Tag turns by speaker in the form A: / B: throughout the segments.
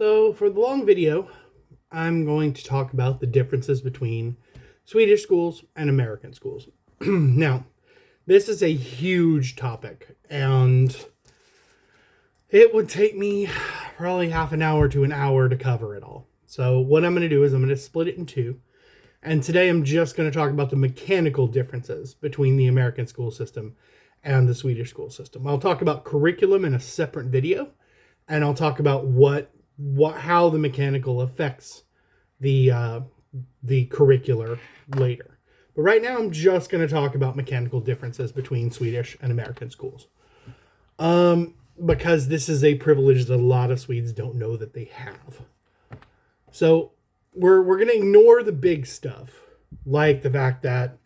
A: So for the long video, I'm going to talk about the differences between Swedish schools and American schools. Now, this is a huge topic, and it would take me probably half an hour to an hour to cover it all. So what I'm going to do is I'm going to split it in two. And today I'm just going to talk about the mechanical differences between the American school system and the Swedish school system. I'll talk about curriculum in a separate video, and I'll talk about how the mechanical affects the curricular later. But right now I'm just going to talk about mechanical differences between Swedish and American schools. Because this is a privilege that a lot of Swedes don't know that they have. So we're going to ignore the big stuff, like the fact that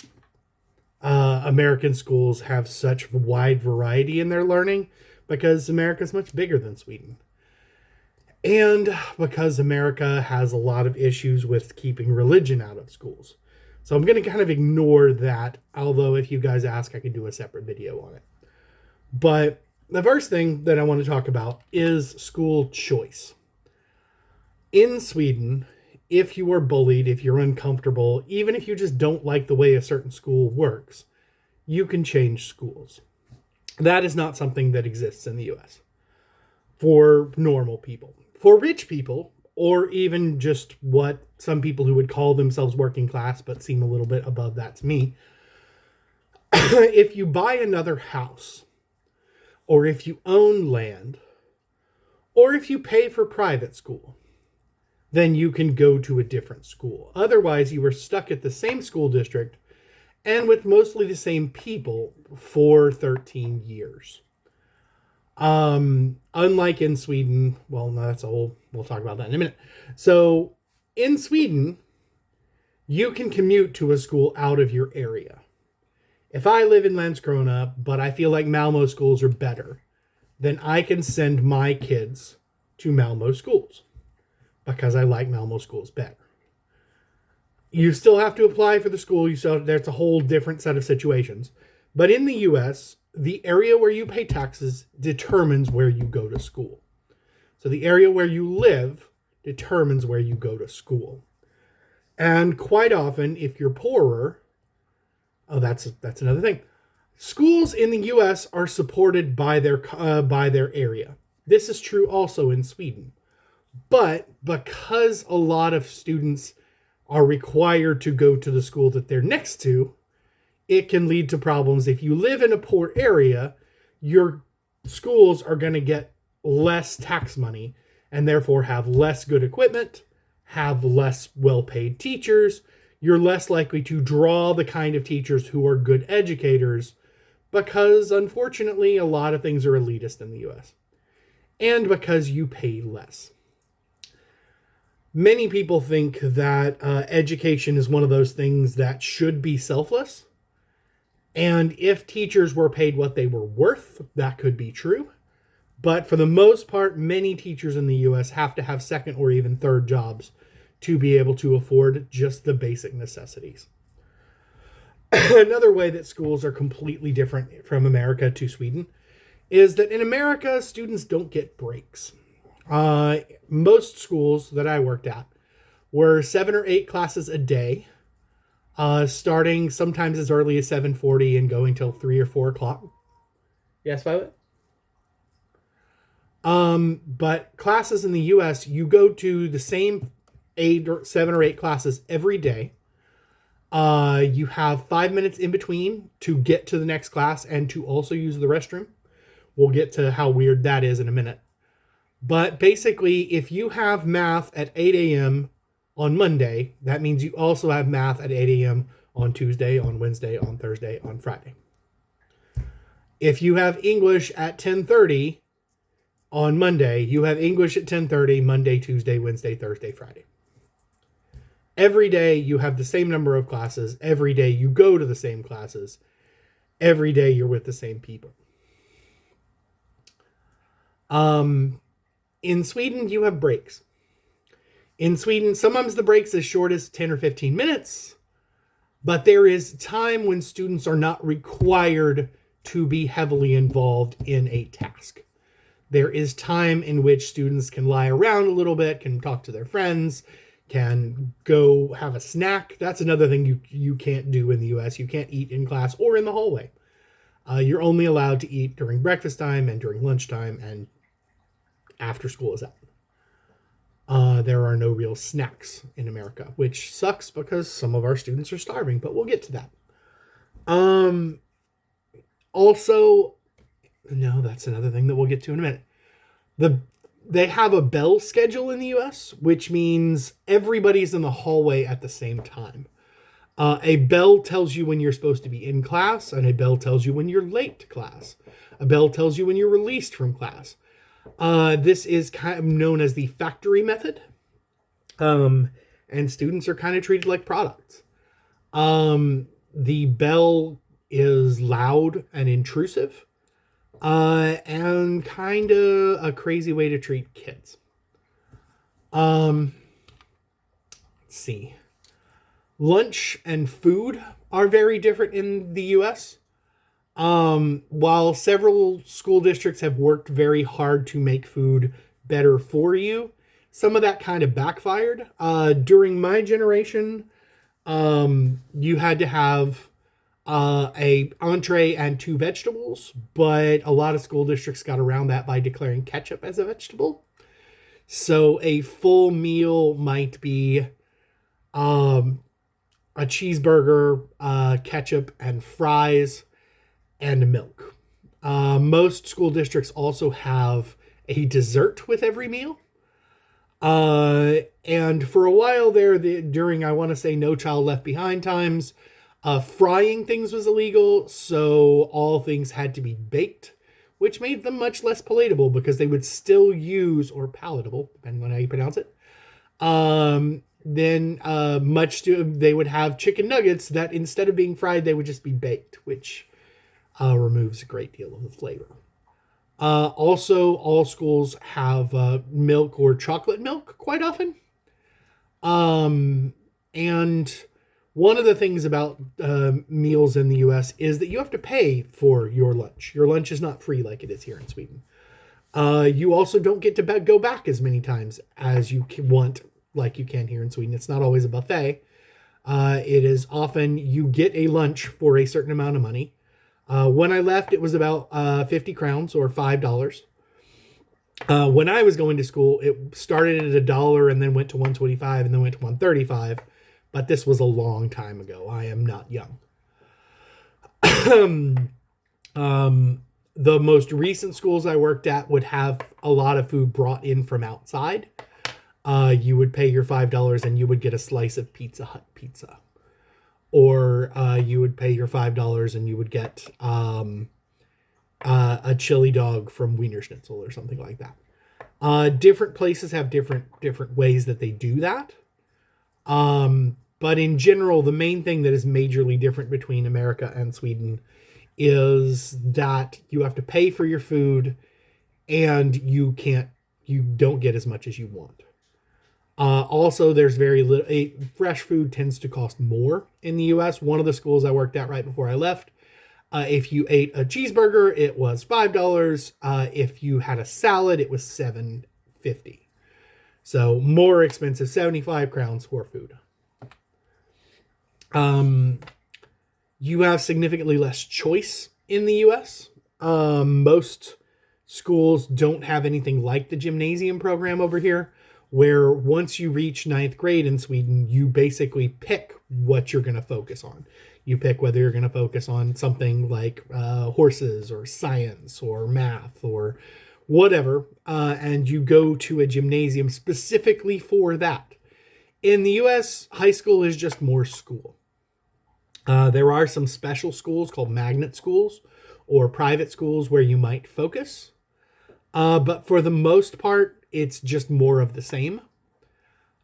A: American schools have such wide variety in their learning, because America's much bigger than Sweden. And because America has a lot of issues with keeping religion out of schools. So I'm going to kind of ignore that, although if you guys ask, I can do a separate video on it. But the first thing that I want to talk about is school choice. In Sweden, if you are bullied, if you're uncomfortable, even if you just don't like the way a certain school works, you can change schools. That is not something that exists in the US for normal people. For rich people, or even just what some people who would call themselves working class but seem a little bit above that to me, if you buy another house, or if you own land, or if you pay for private school, then you can go to a different school. Otherwise, you are stuck at the same school district and with mostly the same people for 13 years. Unlike in Sweden, well, no, we'll talk about that in a minute. So in Sweden, you can commute to a school out of your area. If I live in Landskrona, but I feel like Malmo schools are better, then I can send my kids to Malmo schools because I like Malmo schools better. You still have to apply for the school. There's a whole different set of situations. But in the US, the area where you pay taxes determines where you go to school. So the area where you live determines where you go to school. And quite often, if you're poorer, that's another thing. Schools in the US are supported by their area. This is true also in Sweden. But because a lot of students are required to go to the school that they're next to, it can lead to problems. If you live in a poor area, your schools are going to get less tax money and therefore have less good equipment, have less well-paid teachers. You're less likely to draw the kind of teachers who are good educators because, unfortunately, a lot of things are elitist in the US. And because you pay less. Many people think that education is one of those things that should be selfless. And if teachers were paid what they were worth, that could be true. But for the most part, many teachers in the US have to have second or even third jobs to be able to afford just the basic necessities. Another way that schools are completely different from America to Sweden is that in America, students don't get breaks. Most schools that I worked at were 7 or 8 classes a day, starting sometimes as early as 7:40 and going till 3 or 4 o'clock. Yes, Violet? But classes in the US, you go to the same 7 or 8 classes every day. You have 5 minutes in between to get to the next class and to also use the restroom. We'll get to how weird that is in a minute. But basically, if you have math at 8 a.m. on Monday, that means you also have math at 8 a.m. on Tuesday, on Wednesday, on Thursday, on Friday. If you have English at 10:30 on Monday, you have English at 10:30, Monday, Tuesday, Wednesday, Thursday, Friday. Every day you have the same number of classes. Every day you go to the same classes. Every day you're with the same people. In Sweden, you have breaks. In Sweden, sometimes the breaks as short as 10 or 15 minutes, but there is time when students are not required to be heavily involved in a task. There is time in which students can lie around a little bit, can talk to their friends, can go have a snack. That's another thing you can't do in the US. You can't eat in class or in the hallway. You're only allowed to eat during breakfast time and during lunchtime and after school is out. There are no real snacks in America, which sucks because some of our students are starving, but we'll get to that. Also, no, that's another thing that we'll get to in a minute. They have a bell schedule in the US, which means everybody's in the hallway at the same time. A bell tells you when you're supposed to be in class, and a bell tells you when you're late to class. A bell tells you when you're released from class. This is kind of known as the factory method. And students are kind of treated like products. The bell is loud and intrusive. And kind of a crazy way to treat kids. Let's see. Lunch and food are very different in the US. While several school districts have worked very hard to make food better for you, some of that kind of backfired. During my generation, you had to have a entree and 2 vegetables, but a lot of school districts got around that by declaring ketchup as a vegetable. So a full meal might be a cheeseburger, ketchup and fries, and milk. Most school districts also have a dessert with every meal. And for a while there, during, I want to say, No Child Left Behind times, frying things was illegal, so all things had to be baked, which made them much less palatable because they would still use, or palatable, depending on how you pronounce it, they would have chicken nuggets that instead of being fried, they would just be baked, which removes a great deal of the flavor. Also, all schools have milk or chocolate milk quite often. And one of the things about meals in the US is that you have to pay for your lunch. Your lunch is not free like it is here in Sweden. You also don't get to go back as many times as you want, like you can here in Sweden. It's not always a buffet. It is often you get a lunch for a certain amount of money. When I left, it was about 50 crowns or $5. When I was going to school, it started at $1 and then went to $1.25 and then went to $1.35. But this was a long time ago. I am not young. The most recent schools I worked at would have a lot of food brought in from outside. You would pay your $5 and you would get a slice of Pizza Hut pizza. Or you would pay your $5 and you would get a chili dog from Wiener Schnitzel or something like that. Different places have different ways that they do that. But in general, the main thing that is majorly different between America and Sweden is that you have to pay for your food and you don't get as much as you want. Also, there's very little. Fresh food tends to cost more in the US. One of the schools I worked at right before I left, if you ate a cheeseburger, it was $5. If you had a salad, it was $7.50. So more expensive, 75 crowns for food. You have significantly less choice in the US. Most schools don't have anything like the gymnasium program over here, where once you reach 9th grade in Sweden, you basically pick what you're going to focus on. You pick whether you're going to focus on something like horses or science or math or whatever, and you go to a gymnasium specifically for that. In the US, high school is just more school. There are some special schools called magnet schools or private schools where you might focus. But for the most part, it's just more of the same.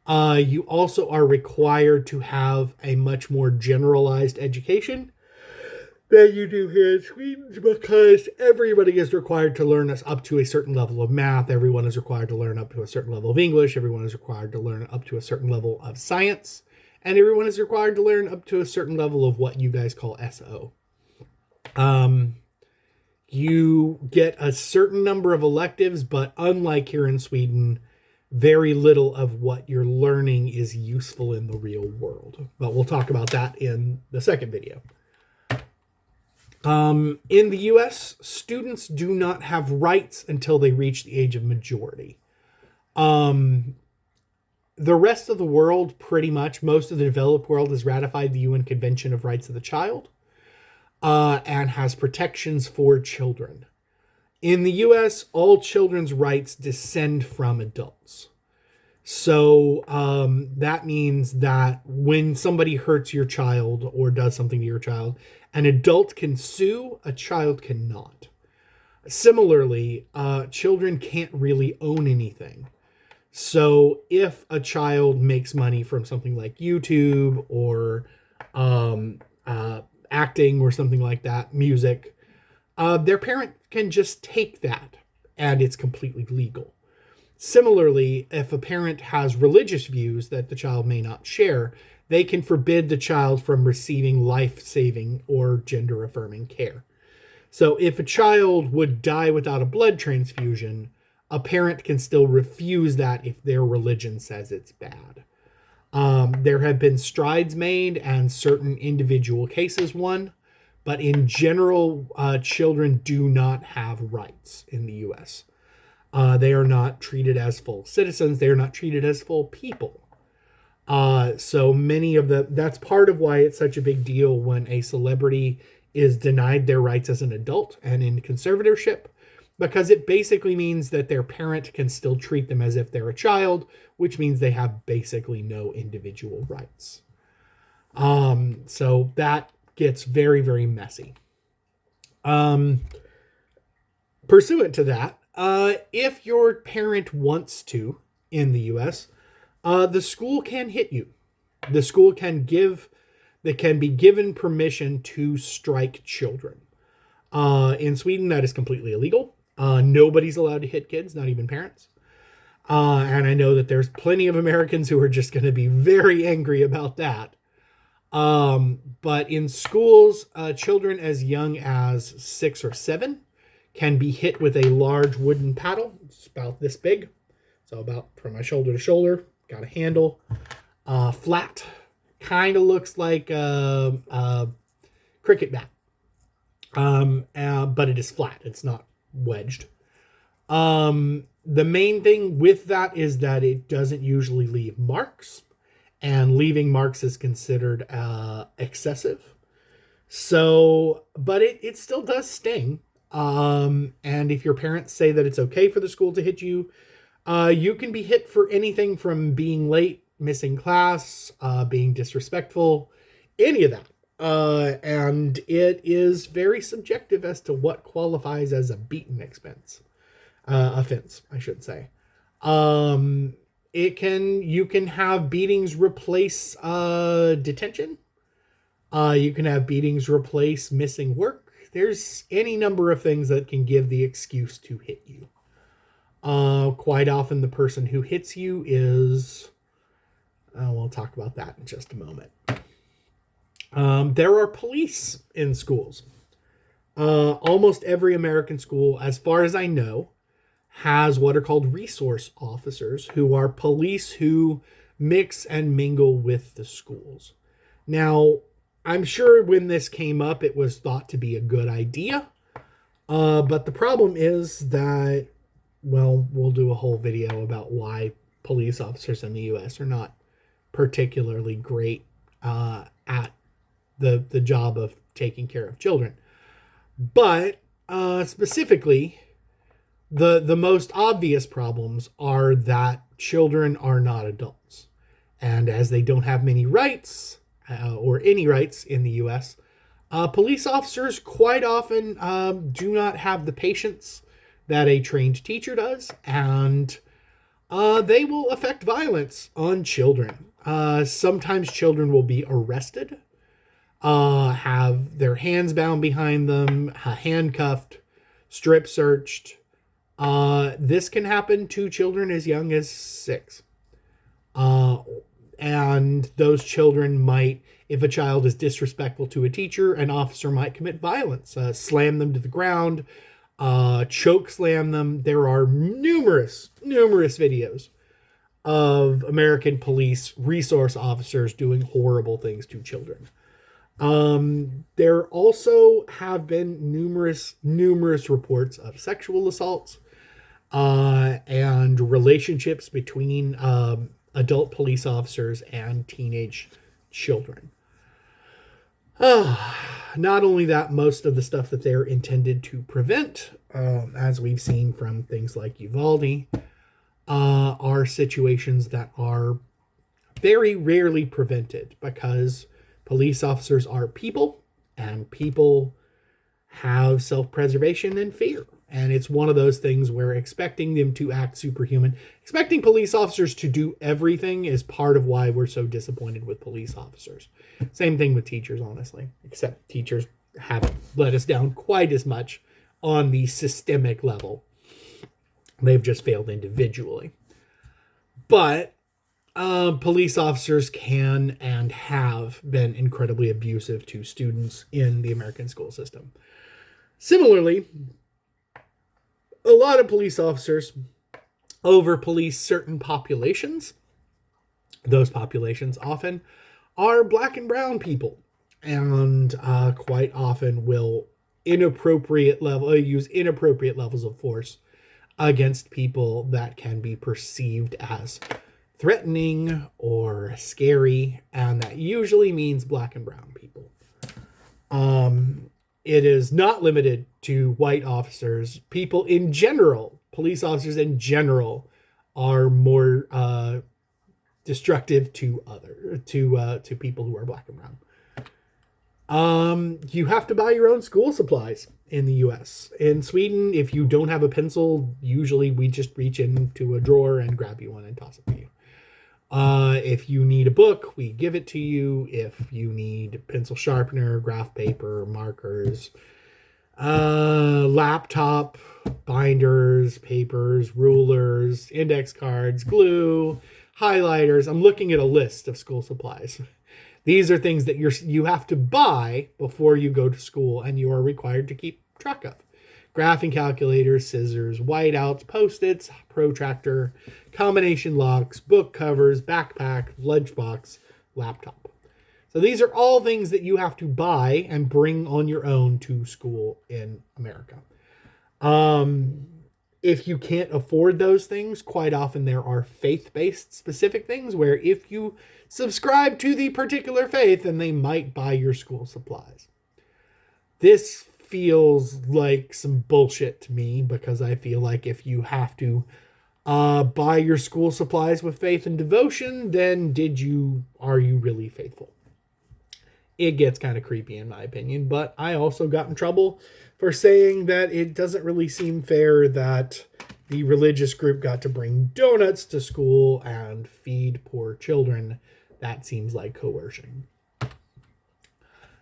A: You also are required to have a much more generalized education than you do here in Sweden, because everybody is required to learn us up to a certain level of math. Everyone is required to learn up to a certain level of English. Everyone is required to learn up to a certain level of science. And everyone is required to learn up to a certain level of what you guys call SO. You get a certain number of electives, but unlike here in Sweden, very little of what you're learning is useful in the real world. But we'll talk about that in the second video. In the US, students do not have rights until they reach the age of majority. The rest of the world, pretty much, most of the developed world has ratified the UN Convention of Rights of the Child and has protections for children. In the US, all children's rights descend from adults. So that means that when somebody hurts your child or does something to your child, an adult can sue, a child cannot. Similarly, children can't really own anything. So if a child makes money from something like YouTube or acting or something like that, music, their parent can just take that and it's completely legal. Similarly, if a parent has religious views that the child may not share, they can forbid the child from receiving life-saving or gender-affirming care. So if a child would die without a blood transfusion, a parent can still refuse that if their religion says it's bad. There have been strides made and certain individual cases won, but in general, children do not have rights in the U.S. They are not treated as full citizens. They are not treated as full people. So many of that's part of why it's such a big deal when a celebrity is denied their rights as an adult and in conservatorship, because it basically means that their parent can still treat them as if they're a child, which means they have basically no individual rights. So that gets very, very messy. Pursuant to that, if your parent wants to, in the U.S., the school can hit you. The school can be given permission to strike children. In Sweden, that is completely illegal. Nobody's allowed to hit kids, not even parents. And I know that there's plenty of Americans who are just going to be very angry about that. But in schools, children as young as 6 or 7 can be hit with a large wooden paddle. It's about this big. So about from my shoulder to shoulder. Got a handle. Flat. Kind of looks like a cricket bat. But it is flat. It's not wedged. The main thing with that is that it doesn't usually leave marks. And leaving marks is considered excessive. So, but it still does sting. And if your parents say that it's okay for the school to hit you, you can be hit for anything from being late, missing class, being disrespectful, any of that. And it is very subjective as to what qualifies as a beaten offense, I should say. You can have beatings replace detention. You can have beatings replace missing work. There's any number of things that can give the excuse to hit you. Quite often the person who hits you is... we'll talk about that in just a moment. There are police in schools. Almost every American school, as far as I know, has what are called resource officers, who are police who mix and mingle with the schools. Now, I'm sure when this came up, it was thought to be a good idea. But the problem is that, well, we'll do a whole video about why police officers in the U.S. are not particularly great at the job of taking care of children. But specifically, the most obvious problems are that children are not adults. And as they don't have many rights, or any rights in the U.S., police officers quite often do not have the patience that a trained teacher does, and they will affect violence on children. Sometimes children will be arrested, have their hands bound behind them, handcuffed, strip searched. This can happen to children as young as 6. And those children might, if a child is disrespectful to a teacher, an officer might commit violence, slam them to the ground, choke slam them. There are numerous videos of American police resource officers doing horrible things to children. There also have been numerous reports of sexual assaults and relationships between adult police officers and teenage children. Not only that, most of the stuff that they're intended to prevent, as we've seen from things like Uvalde, are situations that are very rarely prevented because police officers are people, and people have self-preservation and fear. And it's one of those things where expecting them to act superhuman, expecting police officers to do everything is part of why we're so disappointed with police officers. Same thing with teachers, honestly, except teachers haven't let us down quite as much on the systemic level. They've just failed individually. But police officers can and have been incredibly abusive to students in the American school system. Similarly, a lot of police officers over-police certain populations. Those populations often are black and brown people, and quite often will use inappropriate levels of force against people that can be perceived as threatening or scary, and that usually means black and brown people. It is not limited to white officers. People in general, police officers in general, are more destructive to people who are black and brown. You have to buy your own school supplies in the U.S. In Sweden, if you don't have a pencil, usually we just reach into a drawer and grab you one and toss it to you. If you need a book, we give it to you. If you need pencil sharpener, graph paper, markers, laptop, binders, papers, rulers, index cards, glue, highlighters. I'm looking at a list of school supplies. These are things that you have to buy before you go to school, and you are required to keep track of. Graphing calculators, scissors, whiteouts, Post-its, protractor, combination locks, book covers, backpack, lunchbox, laptop. So these are all things that you have to buy and bring on your own to school in America. If you can't afford those things, quite often there are faith-based specific things where if you subscribe to the particular faith, then they might buy your school supplies. This feels like some bullshit to me, because I feel like if you have to buy your school supplies with faith and devotion, then are you really faithful? It gets kind of creepy in my opinion, but I also got in trouble for saying that it doesn't really seem fair that the religious group got to bring donuts to school and feed poor children. That seems like coercion.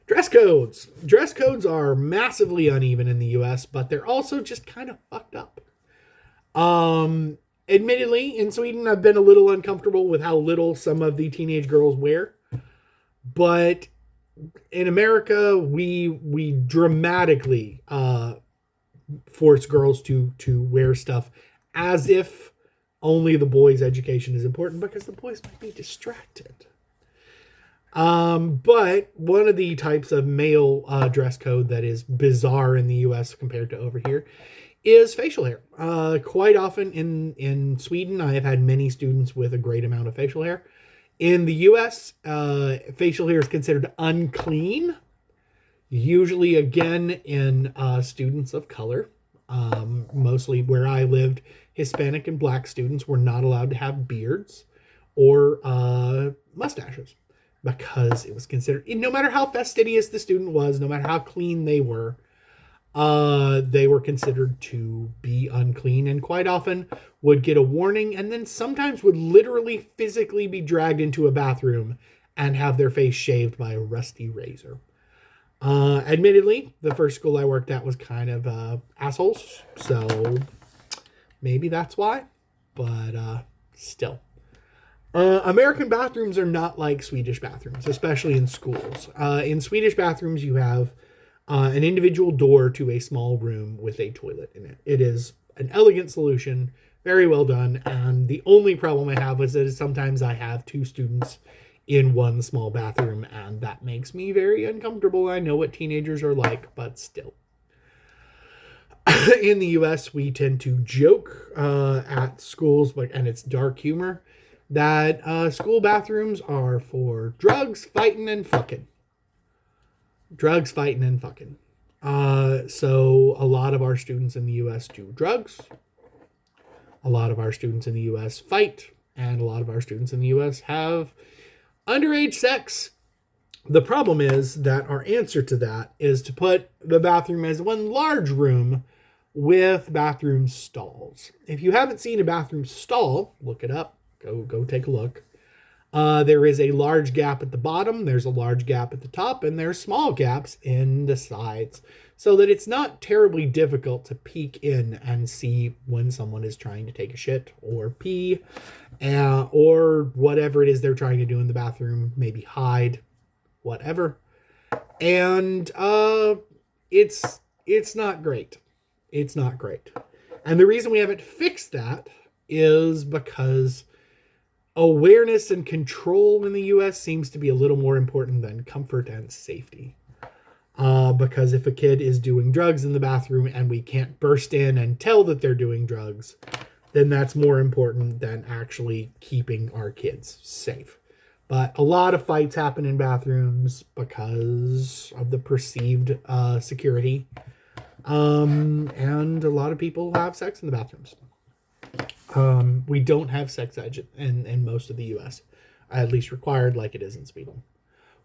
A: Dress codes. Dress codes are massively uneven in the U.S., but they're also just kind of fucked up. Admittedly, in Sweden, I've been a little uncomfortable with how little some of the teenage girls wear. But in America, we dramatically force girls to wear stuff as if only the boys' education is important, because the boys might be distracted. But one of the types of male dress code that is bizarre in the U.S. compared to over here is facial hair. Quite often in Sweden, I have had many students with a great amount of facial hair. In the U.S., facial hair is considered unclean, usually again in students of color. Mostly where I lived, Hispanic and black students were not allowed to have beards or mustaches, because it was considered, no matter how fastidious the student was, no matter how clean they were considered to be unclean, and quite often would get a warning, and then sometimes would literally physically be dragged into a bathroom and have their face shaved by a rusty razor. Admittedly, the first school I worked at was kind of assholes, so maybe that's why, but still. American bathrooms are not like Swedish bathrooms, especially in schools. In Swedish bathrooms, you have an individual door to a small room with a toilet in it. It is an elegant solution, very well done. And the only problem I have is that sometimes I have two students in one small bathroom, and that makes me very uncomfortable. I know what teenagers are like, but still. In the US, we tend to joke at schools, and it's dark humor, that school bathrooms are for drugs, fighting, and fucking. Drugs, fighting, and fucking. So a lot of our students in the US do drugs. A lot of our students in the US fight. And a lot of our students in the US have underage sex. The problem is that our answer to that is to put the bathroom as one large room with bathroom stalls. If you haven't seen a bathroom stall, look it up. Go take a look. There is a large gap at the bottom, there's a large gap at the top, and there's small gaps in the sides, so that it's not terribly difficult to peek in and see when someone is trying to take a shit or pee, or whatever it is they're trying to do in the bathroom, maybe hide, whatever. And it's not great. It's not great. And the reason we haven't fixed that is because awareness and control in the US seems to be a little more important than comfort and safety. Because if a kid is doing drugs in the bathroom and we can't burst in and tell that they're doing drugs, then that's more important than actually keeping our kids safe. But a lot of fights happen in bathrooms because of the perceived security. And a lot of people have sex in the bathrooms. We don't have sex ed in most of the US, at least required like it is in Sweden.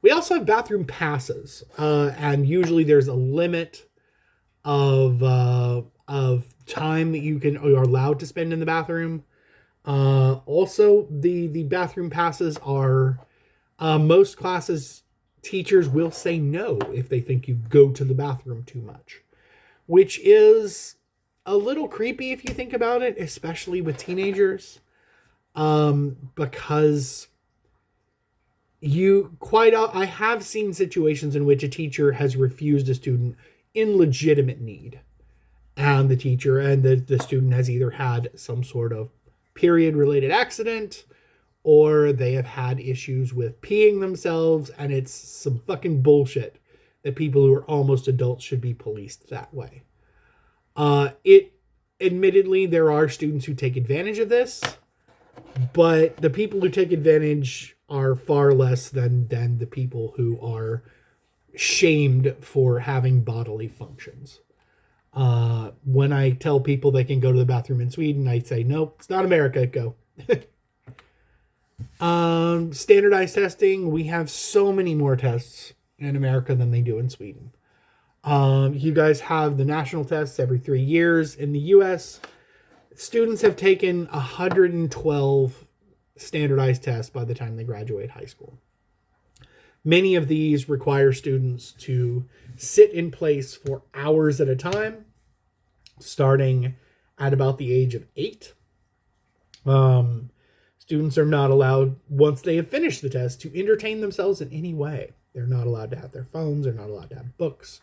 A: We also have bathroom passes, and usually there's a limit of time that you are allowed to spend in the bathroom. Also, the bathroom passes are, most classes, teachers will say no if they think you go to the bathroom too much, which is a little creepy if you think about it, especially with teenagers, because I have seen situations in which a teacher has refused a student in legitimate need, and the teacher and the student has either had some sort of period-related accident, or they have had issues with peeing themselves, and it's some fucking bullshit that people who are almost adults should be policed that way. Admittedly, there are students who take advantage of this, but the people who take advantage are far less than the people who are shamed for having bodily functions. When I tell people they can go to the bathroom in Sweden, I say, nope, it's not America, go. Standardized testing, we have so many more tests in America than they do in Sweden. You guys have the national tests every 3 years. In the US, students have taken 112 standardized tests by the time they graduate high school. Many of these require students to sit in place for hours at a time, starting at about the age of 8. Students are not allowed, once they have finished the test, to entertain themselves in any way. They're not allowed to have their phones. They're not allowed to have books.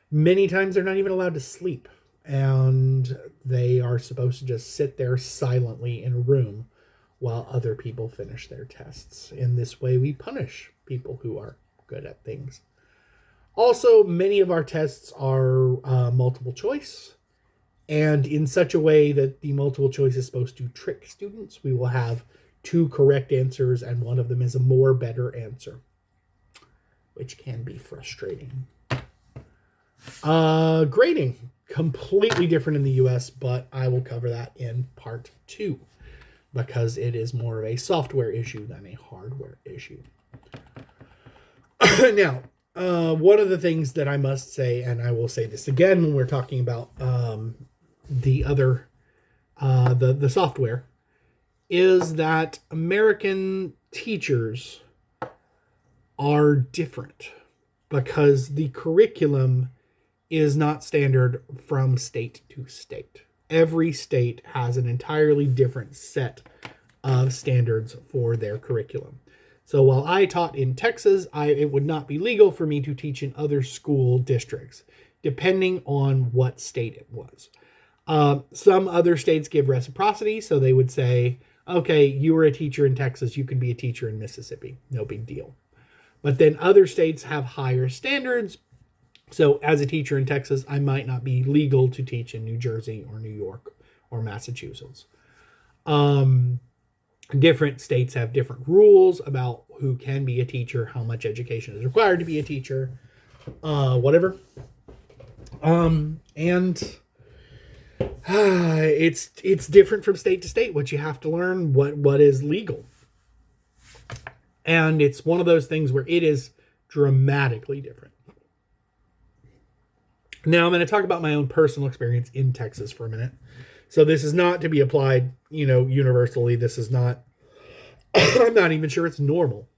A: Many times they're not even allowed to sleep, and they are supposed to just sit there silently in a room while other people finish their tests. In this way, we punish people who are good at things. Also, many of our tests are multiple choice, and in such a way that the multiple choice is supposed to trick students. We will have 2 correct answers, and one of them is a more better answer, which can be frustrating. Grading, completely different in the US, but I will cover that in part 2 because it is more of a software issue than a hardware issue. Now, one of the things that I must say, and I will say this again when we're talking about the software, is that American teachers are different because the curriculum is not standard from state to state. Every state has an entirely different set of standards for their curriculum. So while I taught in Texas, it would not be legal for me to teach in other school districts, depending on what state it was. Some other states give reciprocity, so they would say, okay, you were a teacher in Texas, you can be a teacher in Mississippi. No big deal. But then other states have higher standards. So as a teacher in Texas, I might not be legal to teach in New Jersey or New York or Massachusetts. Different states have different rules about who can be a teacher, how much education is required to be a teacher, whatever. It's different from state to state what you have to learn, what is legal. And it's one of those things where it is dramatically different. Now I'm going to talk about my own personal experience in Texas for a minute. So this is not to be applied, universally. This is not, I'm not even sure it's normal.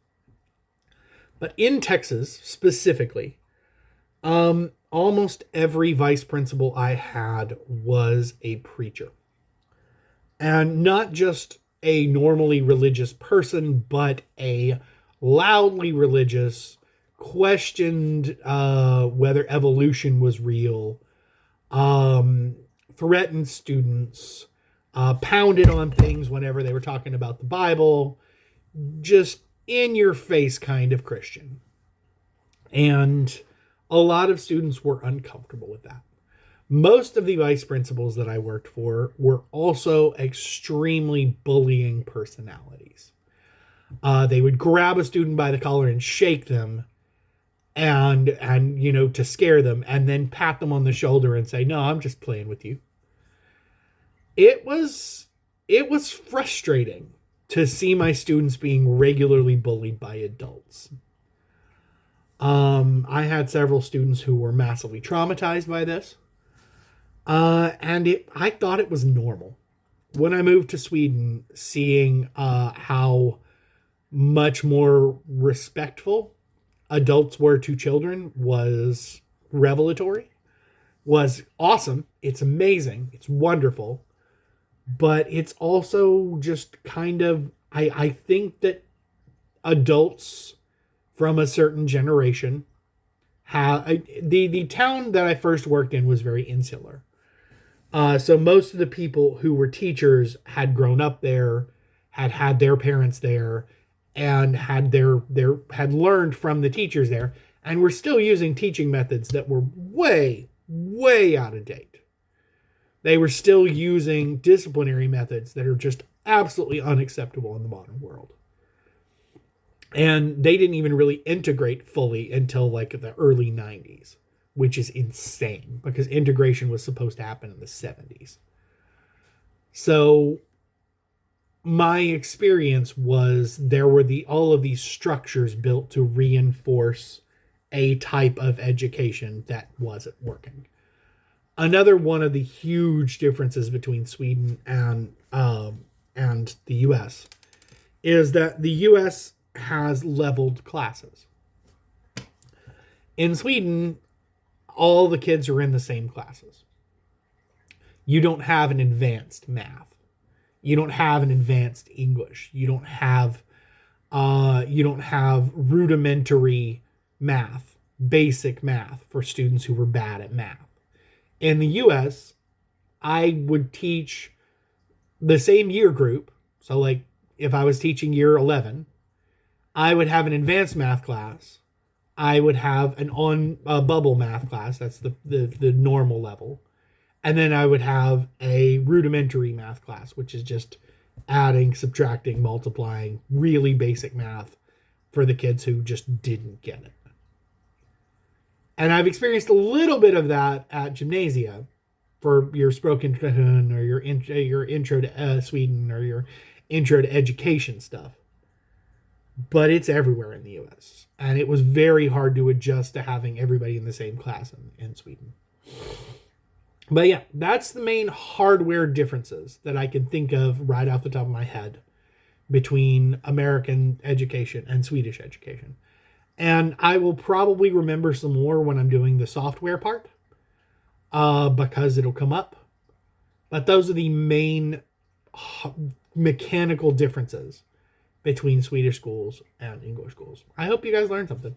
A: But in Texas specifically, almost every vice principal I had was a preacher. And not just a normally religious person, but a loudly religious, questioned whether evolution was real, threatened students, pounded on things whenever they were talking about the Bible, just in your face kind of Christian. And a lot of students were uncomfortable with that. Most of the vice principals that I worked for were also extremely bullying personalities. They would grab a student by the collar and shake them and to scare them, and then pat them on the shoulder and say, "No, I'm just playing with you." It was frustrating to see my students being regularly bullied by adults. I had several students who were massively traumatized by this. I thought it was normal. When I moved to Sweden, seeing how much more respectful adults were to children was revelatory, was awesome. It's amazing. It's wonderful. But it's also just kind of, I think that adults from a certain generation the town that I first worked in was very insular. So most of the people who were teachers had grown up there, had their parents there, and had learned from the teachers there, and were still using teaching methods that were way, way out of date. They were still using disciplinary methods that are just absolutely unacceptable in the modern world. And they didn't even really integrate fully until like the early 90s, which is insane because integration was supposed to happen in the 70s. So my experience was there were all of these structures built to reinforce a type of education that wasn't working. Another one of the huge differences between Sweden and the U.S. is that the U.S. has leveled classes. In Sweden, all the kids are in the same classes. You don't have an advanced math. You don't have an advanced English. You don't have rudimentary math, basic math for students who were bad at math. In the U.S., I would teach the same year group. So like if I was teaching year 11, I would have an advanced math class. I would have an bubble math class. That's the normal level. And then I would have a rudimentary math class, which is just adding, subtracting, multiplying, really basic math for the kids who just didn't get it. And I've experienced a little bit of that at gymnasia for your Språkintroduktion or your intro to Sweden or your intro to education stuff. But it's everywhere in the U.S. And it was very hard to adjust to having everybody in the same class in Sweden. But yeah, that's the main hardware differences that I can think of right off the top of my head between American education and Swedish education. And I will probably remember some more when I'm doing the software part because it'll come up. But those are the main mechanical differences between Swedish schools and English schools. I hope you guys learned something.